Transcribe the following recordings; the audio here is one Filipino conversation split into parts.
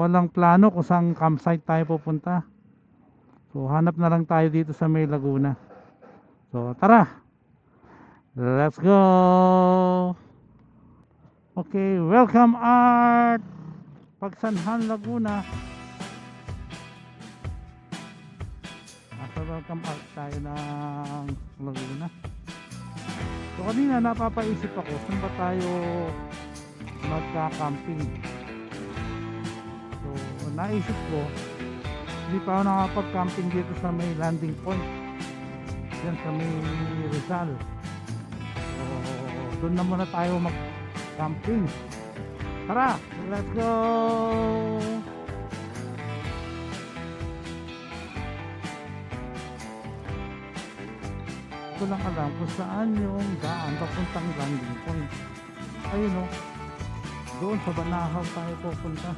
walang plano kung saan campsite tayo pupunta. So hanap na lang tayo dito sa may Laguna. So tara, let's go. Okay, welcome Art Pagsanhan, Laguna. Nasa welcome Art tayo ng Laguna. So kanina napapaisip ako, saan ba tayo magka-camping? So naisip ko, hindi pa ako nakapag-camping dito sa may landing point, yan sa may Rizal. So doon na muna tayo mag-camping. Tara, let's go. Ito lang alam kung saan yung daan papuntang landing point. Ayun o, doon sa Banahaw tayo pupunta.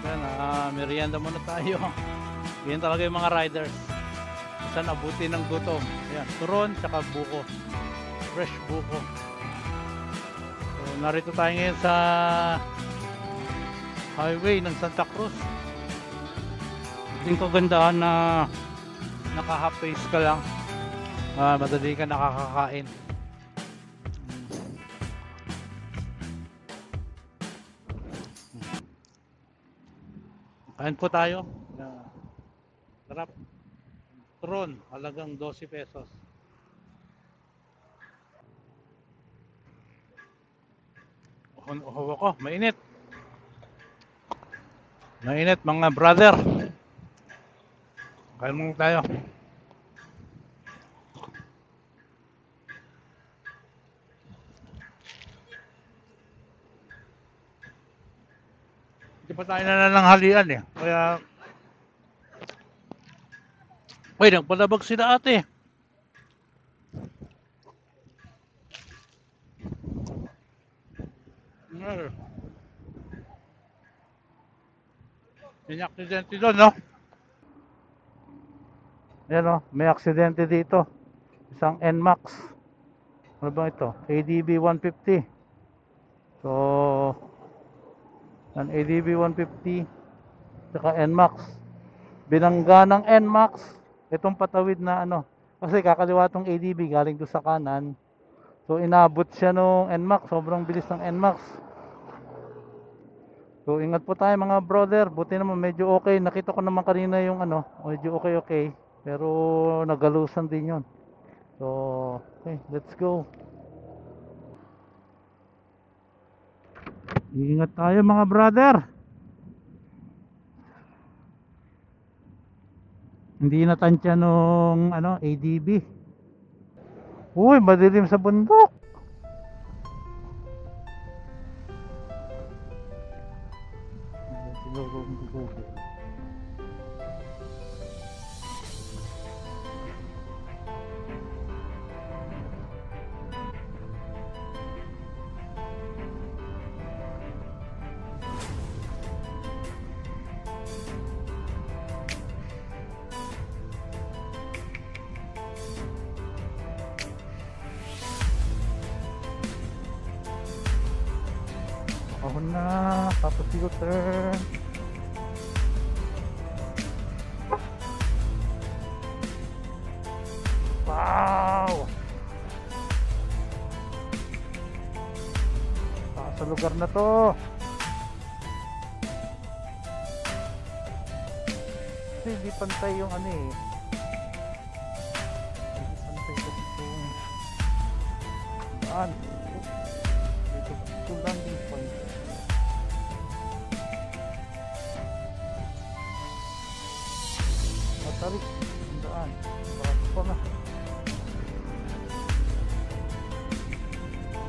Yan, merienda muna tayo. Yan talaga yung mga riders, saan abutin ng gutom. Yan, turon tsaka buko, fresh buko. So narito tayo ngayon sa highway ng Santa Cruz. Yung kagandahan na naka half face ka lang, madali ka nakakakain. Kain po tayo. Sarap. Turon, halagang 12 pesos. Uhaw ako, mainit. Mainit mga brother. Kain muna tayo. Hindi pa tayo nananghalian eh. Kaya nagpalabag sila ate. May aksidente doon, no? Ayan o, may aksidente dito. Isang NMAX. Ano ba ito? ADB 150. So ang ADB 150 saka NMAX. Binangga ng NMAX itong patawid na ano. Kasi kakaliwa tong ADB galing doon sa kanan. So inabot siya nung NMAX. Sobrang bilis ng NMAX. So ingat po tayo mga brother. Buti naman medyo okay. Nakita ko naman kanina yung ano, medyo okay. Pero nagalusan din yun. So okay, let's go. Ingat tayo mga brother. Hindi natansya nung ano, ADB. Uy, madilim sa bundok. Ako na, tapos filter. Wow! Sa lugar na to. Kasi hindi pantay yung ano eh. Hindi pantay kasi itong daan. Ito landing point. Matarik ang daan. Bago pa na.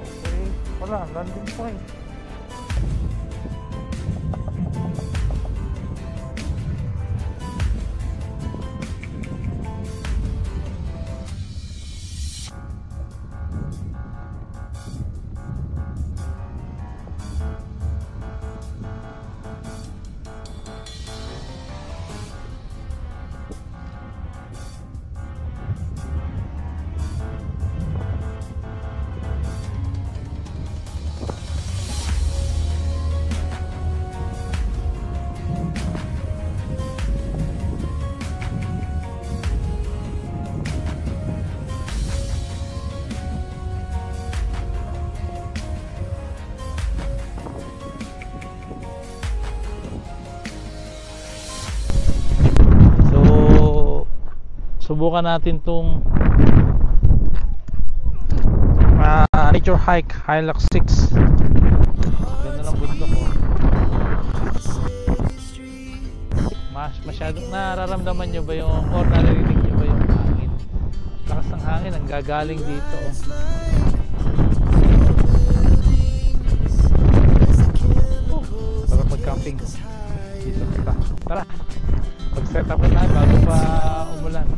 Okay, wala, landing point. subukan natin tong nature hike, Hilux 6. Ganda ng bundok ko. Masyadong nararamdaman nyo ba yung, or naririnig nyo ba yung hangin? Lakas ng hangin ang gagaling dito. Sarap mag-camping dito. Tara, mag-set up na tayo bago pa umulan.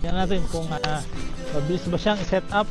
Tingnan natin kung mabilis ba siyang i-set up.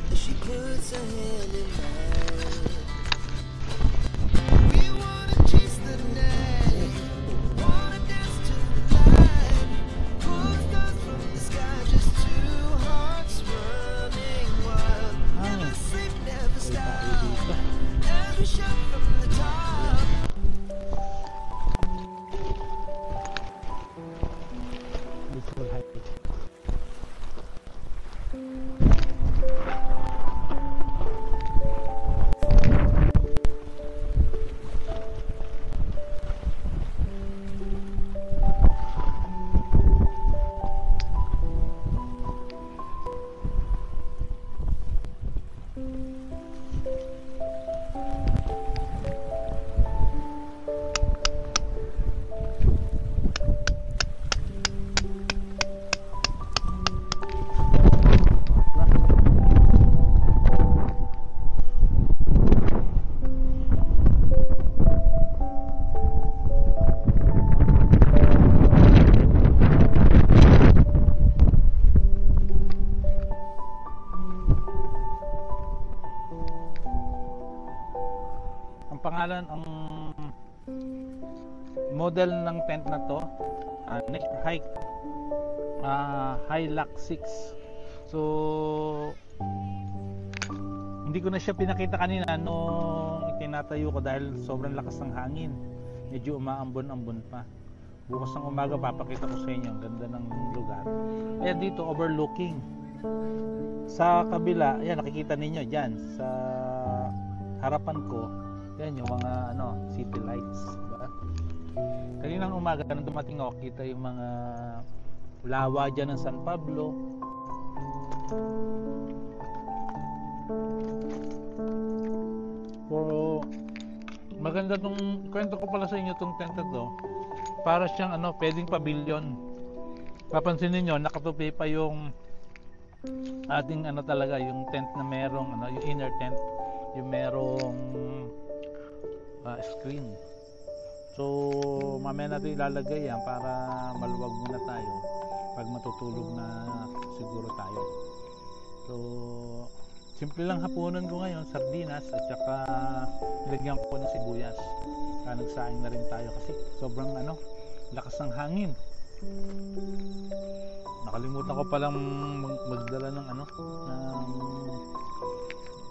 Pangalan ang model ng tent na to, nature hike, Hilux 6. So hindi ko na siya pinakita kanina nung itinatayo ko dahil sobrang lakas ng hangin, medyo umaambon-ambon pa. Bukas ng umaga papakita ko sa inyo ang ganda ng lugar. Ayan, dito overlooking sa kabila. Ayan, nakikita ninyo dyan sa harapan ko. Yan yung mga city lights, diba? Kaninang umaga nang dumating ako, kita yung mga lawa dyan ng San Pablo. Pero maganda tong kwento ko pala sa inyo, tong tent na to. Para siyang pwedeng pavilion. Papansin niyo nakatupi pa yung ating talaga, yung tent na merong yung inner tent, yung merong screen. So mamaya natin ilalagay yan para maluwag muna tayo pag matutulog na siguro tayo. So simple lang hapunan ko ngayon, sardinas at saka nilagyan ko ng sibuyas. Nagsaing na rin tayo kasi sobrang lakas ng hangin. Nakalimutan ko palang magdala ng ng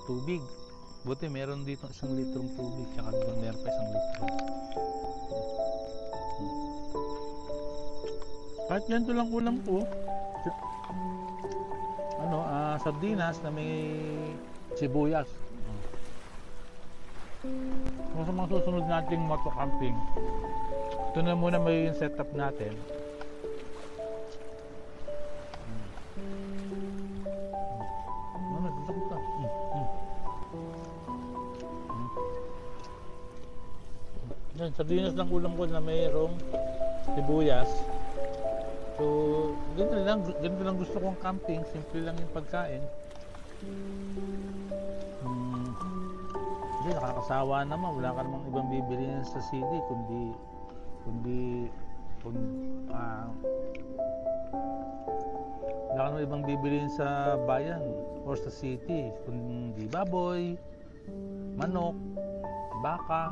tubig. Buti meron dito 1 litrong tubig, tsaka doon meron pa 1 litro. Kahit ganito lang ulam ko, sardinas na may sibuyas. Kung sa mga susunod nating moto camping, ito na muna may setup natin. Yan, sardinas ng ulam ko na mayroong sibuyas. So, ganito lang gusto kong camping, simple lang yung pagkain. Hindi, nakakasawa naman, wala ka namang ibang bibilihin sa city kundi wala ka namang ibang bibilihin sa bayan or sa city kundi baboy, manok, baka,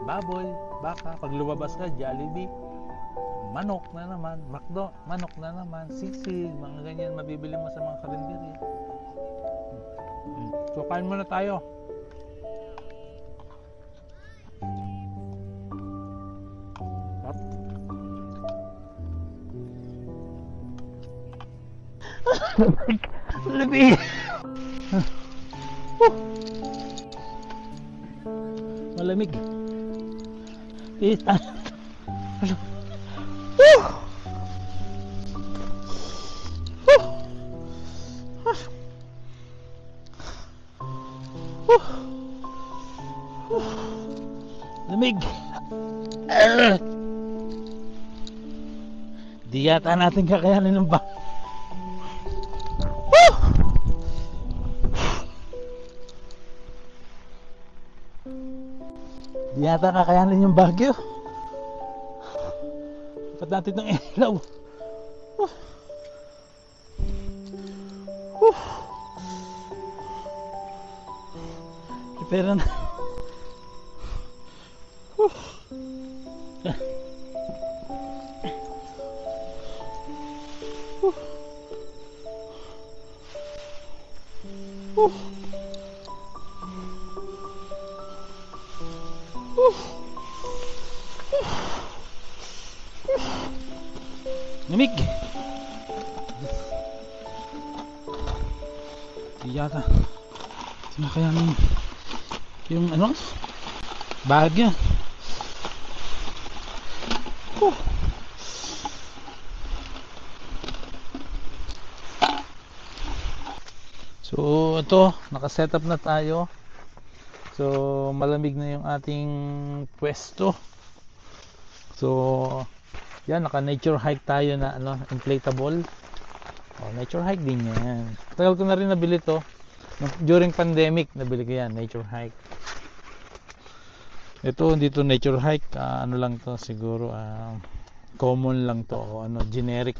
baboy, baka. Pag lumabas ka, Jollibee, manok na naman, McDo, manok na naman, sisig, mga ganyan mabibili mo sa mga karinderya. So kain muna tayo. Lebih malamig. Kita. Lamig. Di yata natin kakayanin ng ba. Woo! Di yata kakayanin yung Baguio. Dapat natin ng ilaw. Pero na. Lamig. Yata sinakayan yung ano Baguio. So ito, nakaset up na tayo. So malamig na yung ating pwesto. So yan, naka nature hike tayo na ano, inflatable. Oh, nature hike din yan. Tagal ko na rin nabili to. During pandemic, nabili ko yan, nature hike. Ito, hindi to nature hike. Ano lang to, siguro common lang to. O ano, generic.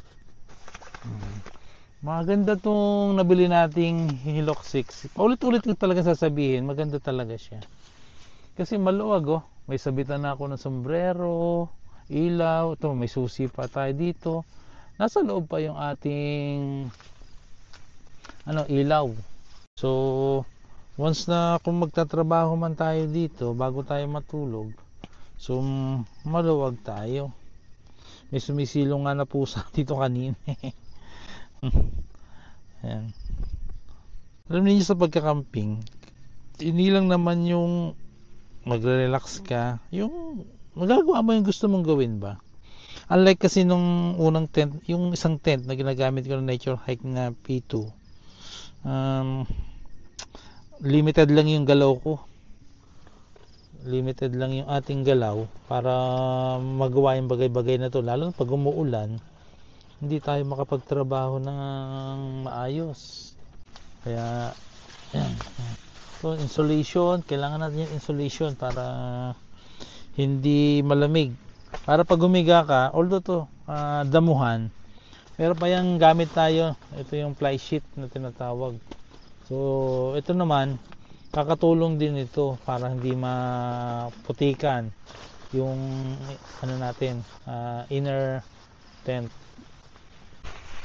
Maganda tong nabili nating Hilux 6. Paulit-ulit ko talaga sasabihin, maganda talaga siya. Kasi maluwag oh. May sabitan na ako ng sombrero, ilaw. Ito, may susi pa tayo dito. Nasa loob pa yung ating ano, ilaw. So once na kung magtatrabaho man tayo dito bago tayo matulog, so maluwag tayo. May sumisilong nga na pusa dito kanina. Ayan. Alam niyo sa pagkakamping, hindi lang naman yung magre-relax ka, yung magagawa mo yung gusto mong gawin ba. Unlike kasi nung unang tent, yung isang tent na ginagamit ko na nature hike na P2, limited lang yung galaw ko. Limited lang yung ating galaw para magawa yung bagay-bagay na to. Lalo pag umuulan, hindi tayo makapagtrabaho ng maayos. Kaya, yan. So, insulation, kailangan natin yung insulation para hindi malamig. Para pag humiga ka, although to damuhan, pero pa yung gamit tayo, ito yung fly sheet na tinatawag. So ito naman kakatulong din ito para hindi maputikan yung ano natin, inner tent.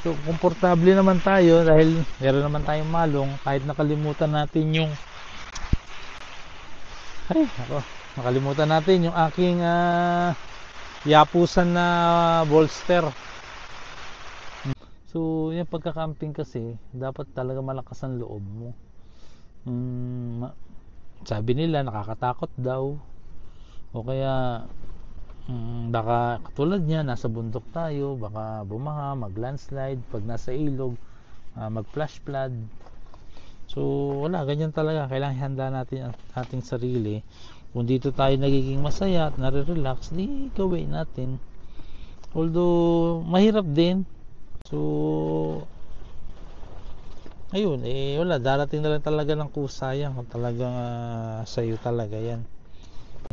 So komportable naman tayo dahil meron naman tayong malong, kahit nakalimutan natin yung nakalimutan natin yung aking yapusan na bolster. So yung pagka-camping kasi dapat talaga malakas ang loob mo. Sabi nila nakakatakot daw, o kaya baka katulad niya nasa bundok tayo, baka bumaha, mag-landslide pag nasa ilog, mag-flash flood. So wala, ganyan talaga, kailangan handa natin ang ating sarili. Kung dito tayo nagiging masaya at nare-relax, di gawin natin. Although mahirap din. So ayun, wala, darating na lang talaga ng kusayang kung talagang sa'yo talaga yan.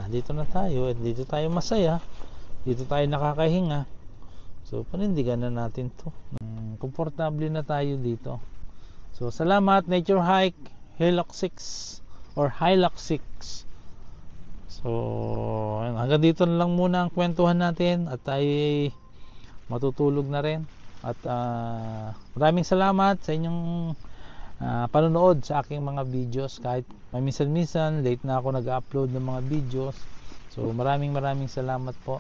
Dito na tayo at dito tayo masaya, dito tayo nakakahinga. So panindigan na natin to. Komportable na tayo dito. So salamat Nature Hike Hilux 6 or Hilux 6. So hanggang dito na lang muna ang kwentuhan natin at tayo matutulog na rin. At maraming salamat sa inyong panonood sa aking mga videos. Kahit minsan-minsan late na ako nag-upload ng mga videos. So maraming salamat po.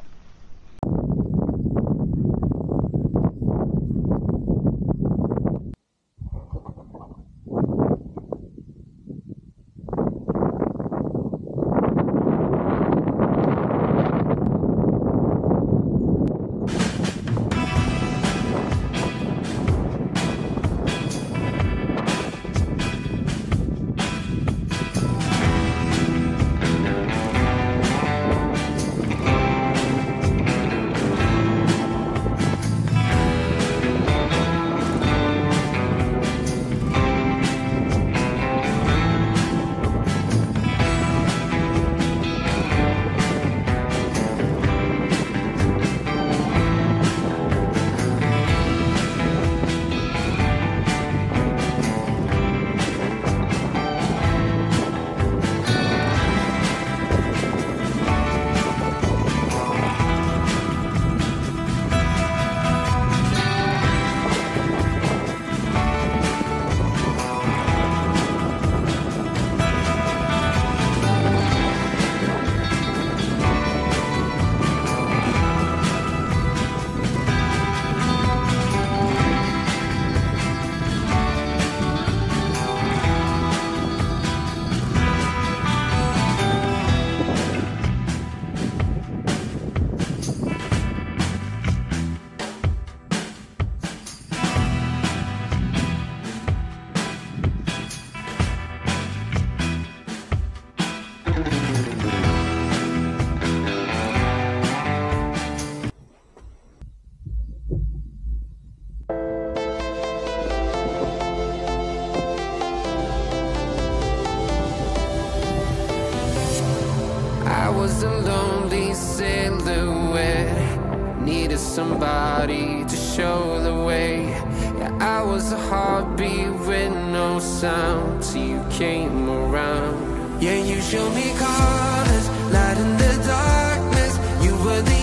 body to show the way. Yeah, I was a heartbeat with no sound till you came around. Yeah, you showed me colors, light in the darkness. You were the